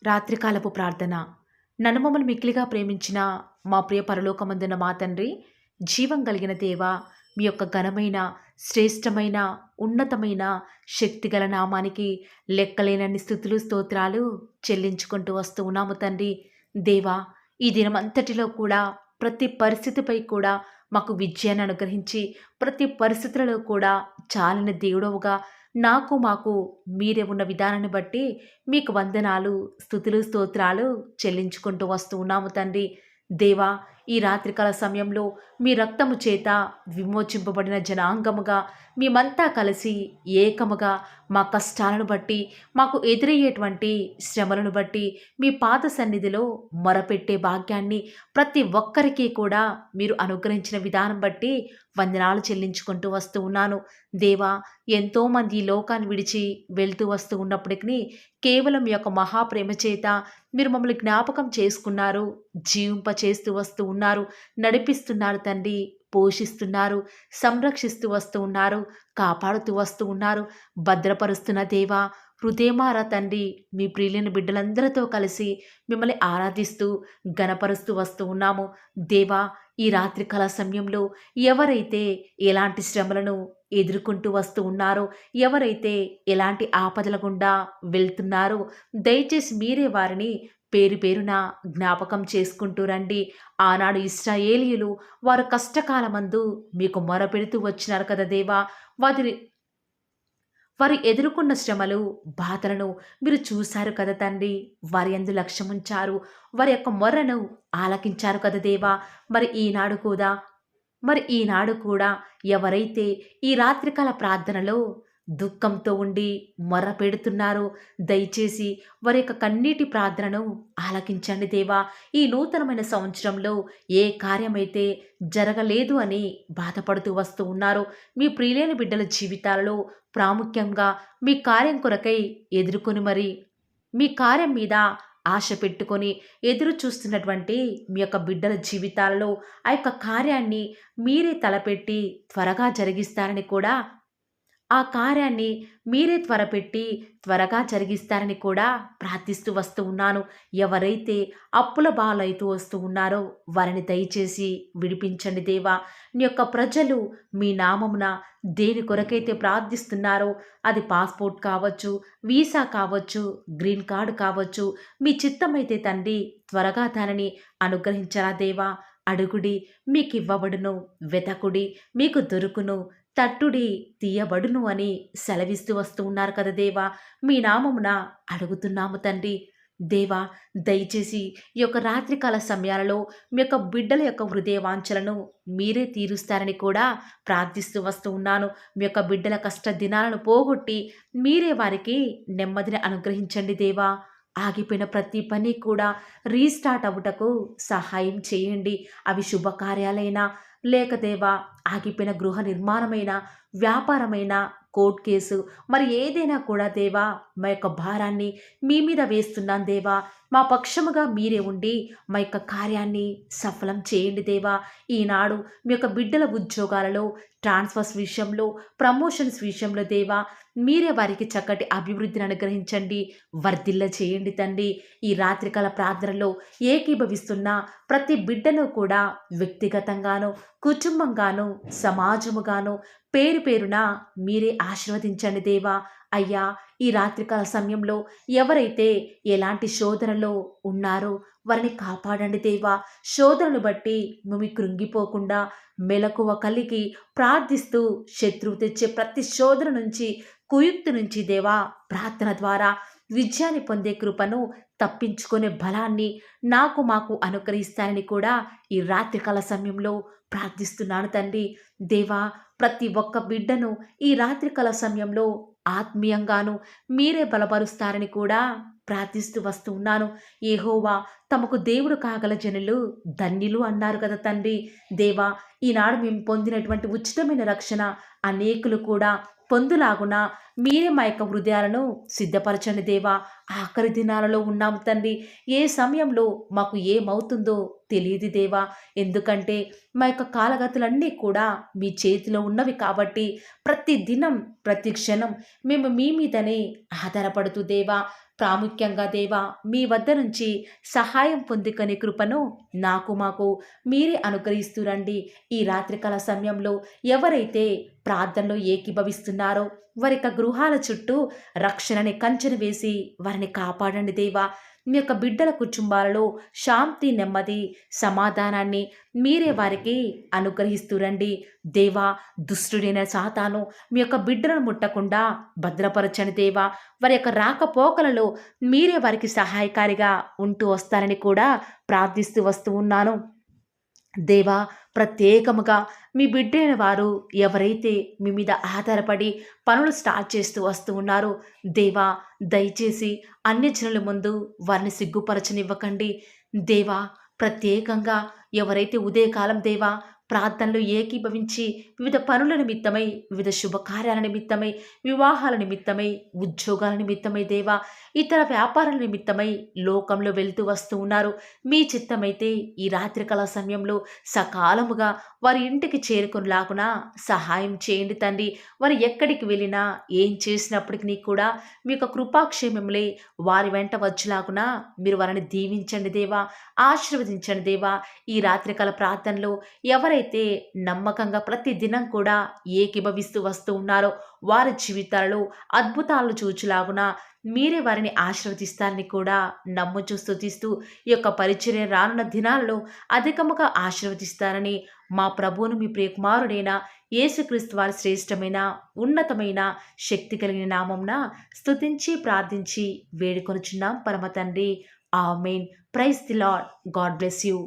రాత్రికాలపు ప్రార్థన. నన్ను మమ్మల్ని మిక్కిలిగా ప్రేమించిన మా ప్రియ పరలోకమందున్న మా తండ్రి, జీవం కలిగిన దేవా, మీ యొక్క ఘనమైన, శ్రేష్టమైన, ఉన్నతమైన, శక్తిగల నామానికి లెక్కలేనన్ని స్థుతులు, స్తోత్రాలు చెల్లించుకుంటూ వస్తూ ఉన్నాము తండ్రి. దేవా, ఈ దినమంతటిలో కూడా ప్రతి పరిస్థితిపై కూడా మాకు విజయాన్ని అనుగ్రహించి, ప్రతి పరిస్థితులలో కూడా చాలిన దేవుడవుగా మాకు మీరే ఉన్న విధానాన్ని బట్టి మీకు వందనాలు, స్తుతులు, స్తోత్రాలు చెల్లించుకుంటూ వస్తూ ఉన్నాము తండ్రి. దేవా, ఈ రాత్రికాల సమయంలో మీ రక్తము చేత విమోచింపబడిన జనాంగముగా మేమంతా కలిసి ఏకముగా మా కష్టాలను బట్టి, మాకు ఎదురయ్యేటువంటి శ్రమలను బట్టి మీ పాద సన్నిధిలో మొరపెట్టే భాగ్యాన్ని ప్రతి ఒక్కరికి కూడా మీరు అనుగ్రహించిన విధానం బట్టి వందనాలు చెల్లించుకుంటూ వస్తూ ఉన్నాను. దేవా, ఎంతోమంది ఈ లోకాన్ని విడిచి వెళ్తూ వస్తూ ఉన్నప్పటికీ కేవలం మీ యొక్క మహాప్రేమ చేత మీరు మమ్మల్ని జ్ఞాపకం చేసుకున్నారు, జీవింప చేస్తూ వస్తూ ఉన్నారు, నడిపిస్తున్నారు తండ్రి, పోషిస్తున్నారు, సంరక్షిస్తూ వస్తూ ఉన్నారు, కాపాడుతూ వస్తూ ఉన్నారు, భద్రపరుస్తున్న దేవా, హృదయమారా తండ్రి, మీ ప్రియులైన బిడ్డలందరితో కలిసి మిమ్మల్ని ఆరాధిస్తూ ఘనపరుస్తూ వస్తూ ఉన్నాము. దేవా, ఈ రాత్రికాల సమయంలో ఎవరైతే ఎలాంటి శ్రమలను ఎదుర్కొంటూ వస్తూ ఉన్నారో, ఎవరైతే ఎలాంటి ఆపదల గుండా వెళ్తున్నారో, దయచేసి మీరే వారిని పేరు పేరున జ్ఞాపకం చేసుకుంటూ రండి. ఆనాడు ఇశ్రాయేలీయులు వారు కష్టకాలమందు మీకు మొరపెడుతూ వచ్చినారు కదా దేవా, వారి వారు ఎదుర్కొన్న శ్రమలు, బాధలను మీరు చూశారు కదా తండ్రి. వారి యందు లక్ష్యముంచారు, వారి యొక్క మొర్రను ఆలకించారు కదా దేవా. మరి ఈనాడు కూడా ఎవరైతే ఈ రాత్రికాల ప్రార్థనలో దుఃఖంతో ఉండి మొర్ర పెడుతున్నారో, దయచేసి వారి యొక్క కన్నీటి ప్రార్థనను ఆలకించండి దేవా. ఈ నూతనమైన సంవత్సరంలో ఏ కార్యమైతే జరగలేదు అని బాధపడుతూ వస్తూ ఉన్నారో, మీ ప్రియులైన బిడ్డల జీవితాలలో ప్రాముఖ్యంగా మీ కార్యం కొరకై ఎదుర్కొని మీ కార్యం మీద ఆశ పెట్టుకొని ఎదురు చూస్తున్నటువంటి మీ యొక్క బిడ్డల జీవితాలలో ఆ యొక్క కార్యాన్ని మీరే తలపెట్టి త్వరగా జరిగిస్తారని కూడా ఆ కార్యాన్ని మీరే త్వరగా జరిగిస్తారని కూడా ప్రార్థిస్తూ వస్తూ ఉన్నాను. ఎవరైతే అప్పుల బాలైతూ వస్తూ ఉన్నారో వారిని దయచేసి విడిపించండి దేవా. నీ యొక్క ప్రజలు మీ నామమున దేని కొరకైతే ప్రార్థిస్తున్నారో, అది పాస్పోర్ట్ కావచ్చు, వీసా కావచ్చు, గ్రీన్ కార్డు కావచ్చు, మీ చిత్తమైతే తండ్రి త్వరగా దానిని అనుగ్రహించరా దేవా. అడుగుడి మీకు ఇవ్వబడును, వెతకుడి మీకు దొరుకును, తట్టుడి తీయబడును అని సెలవిస్తూ వస్తూ ఉన్నారు కదా దేవా. మీ నామమున అడుగుతున్నాము తండ్రి. దేవా, దయచేసి ఈ యొక్క రాత్రికాల సమయాలలో మీ యొక్క బిడ్డల యొక్క హృదయ వాంఛలను మీరే తీరుస్తారని కూడా ప్రార్థిస్తూ వస్తూ ఉన్నాను. మీ యొక్క బిడ్డల కష్ట దినాలను పోగొట్టి మీరే వారికి నెమ్మదిని అనుగ్రహించండి దేవా. ఆగిపోయిన ప్రతి పని కూడా రీస్టార్ట్ అవ్వుటకు సహాయం చేయండి. అవి శుభకార్యాలైనా లేక దేవా, ఆగిపోయిన గృహ నిర్మాణమైన, వ్యాపారమైన, కోర్ట్ కేసు, మరి ఏదైనా కూడా దేవా, మా యొక్క భారాన్ని మీ మీద వేస్తున్నాను దేవా. మా పక్షముగా మీరే ఉండి మా యొక్క కార్యాన్ని సఫలం చేయండి దేవా. ఈనాడు మీ యొక్క బిడ్డల ఉద్యోగాలలో, ట్రాన్స్ఫర్స్ విషయంలో, ప్రమోషన్స్ విషయంలో దేవా, మీరే వారికి చక్కటి అభివృద్ధిని అనుగ్రహించండి, వర్ధిల్ల చేయండి తండ్రి. ఈ రాత్రికాల ప్రార్థనలో ఏకీభవిస్తున్న ప్రతి బిడ్డను కూడా వ్యక్తిగతంగాను, కుటుంబంగాను, సమాజముగాను పేరు పేరున మీరే ఆశీర్వదించండి దేవా. అయ్యా, ఈ రాత్రికాల సమయంలో ఎవరైతే ఎలాంటి శోధనలో ఉన్నారో వారిని కాపాడండి దేవా. శోధనను బట్టి మేము కృంగిపోకుండా మెలకువ కలిగి ప్రార్థిస్తూ శత్రువు తెచ్చే ప్రతి శోధన నుంచి, కుయుక్తి నుంచి దేవా, ప్రార్థన ద్వారా విజయాన్ని పొందే కృపను, తప్పించుకునే బలాన్ని మాకు అనుగ్రహిస్తానని కూడా ఈ రాత్రికాల సమయంలో ప్రార్థిస్తున్నాను తండ్రి. దేవా, ప్రతి ఒక్క బిడ్డను ఈ రాత్రికాల సమయంలో ఆత్మీయంగాను మీరే బలపరుస్తారని కూడా ప్రార్థిస్తూ వస్తూ ఉన్నాను. యెహోవా తమకు దేవుడు కాగల జనులు ధన్యులు అన్నారు కదా తండ్రి. దేవా, ఈనాడు మేము పొందినటువంటి ఉచితమైన రక్షణ అనేకులు కూడా పొందులాగున మీరే మా యొక్క హృదయాలను సిద్ధపరచండి దేవా. ఆఖరి దినాలలో ఉన్నాము తండ్రి. ఏ సమయంలో మాకు ఏమవుతుందో తెలియదు దేవా. ఎందుకంటే మా యొక్క కాలగతులన్నీ కూడా మీ చేతిలో ఉన్నవి కాబట్టి ప్రతి దినం, ప్రతి క్షణం మేము మీ మీదనే ఆధారపడుతూ దేవా, ప్రాముఖ్యంగా దేవా మీ వద్ద నుంచి సహాయం పొందుకునే కృపను మాకు మీరే అనుగ్రహిస్తురండి. ఈ రాత్రికాల సమయంలో ఎవరైతే ప్రార్థనలో ఏకీభవిస్తున్నారో వారి యొక్క గృహాల చుట్టూ రక్షణని కంచెను వేసి వారిని కాపాడండి దేవా. మీ యొక్క బిడ్డల కుటుంబాలలో శాంతి, నెమ్మది, సమాధానాన్ని మీరే వారికి అనుగ్రహిస్తురండి. దేవా, దుష్టుడైన సాతాను మీ యొక్క బిడ్డలను ముట్టకుండా భద్రపరచని దేవా. వారి యొక్క రాకపోకలలో మీరే వారికి సహాయకారిగా ఉంటూ వస్తారని కూడా ప్రార్థిస్తూ వస్తూ ఉన్నాను. దేవా, ప్రత్యేకముగా మీ బిడ్డైన వారు ఎవరైతే మీ మీద ఆధారపడి పనులు స్టార్ట్ చేస్తూ వస్తూ ఉన్నారో దేవా, దయచేసి అన్యజనుల ముందు వారిని సిగ్గుపరచనివ్వకండి. దేవా, ప్రత్యేకంగా ఎవరైతే ఉదయకాలం దేవా ప్రార్థనలు ఏకీభవించి వివిధ పనుల నిమిత్తమై, వివిధ శుభకార్యాల నిమిత్తమై, వివాహాల నిమిత్తమై, ఉద్యోగాల నిమిత్తమై దేవా, ఇతర వ్యాపారాల నిమిత్తమై లోకంలో వెళ్తూ వస్తూ ఉన్నారు. మీ చిత్తమైతే ఈ రాత్రికాల సమయంలో సకాలముగా వారి ఇంటికి చేరుకునిలాగున సహాయం చేయండి తండ్రి. వారు ఎక్కడికి వెళ్ళినా ఏం చేసినప్పటికీ కూడా మీ యొక్క కృపాక్షేమములే వారి వెంట వచ్చేలాగున మీరు వారిని దీవించండి దేవా, ఆశీర్వదించండి దేవా. ఈ రాత్రికాల ప్రార్థనలో ఎవరైతే నమ్మకంగా ప్రతి దినం కూడా ఏకీభవిస్తూ వస్తూ ఉన్నారో వారి జీవితాలలో అద్భుతాలను చూచులాగున మీరే వారిని ఆశీర్వదిస్తారని కూడా నమ్ముచూ స్తుతిస్తూ ఈ యొక్క పరిచర్య రానున్న దినాల్లో అధికముగా ఆశీర్వదిస్తారని మా ప్రభువును మీ ప్రియకుమారుడైన యేసుక్రీస్తు వారి శ్రేష్టమైన ఉన్నతమైన శక్తి కలిగిన నామంన స్తుతించి ప్రార్థించి వేడుకొనుచున్నాం పరమ తండ్రి. Amen. Praise the Lord. God bless you.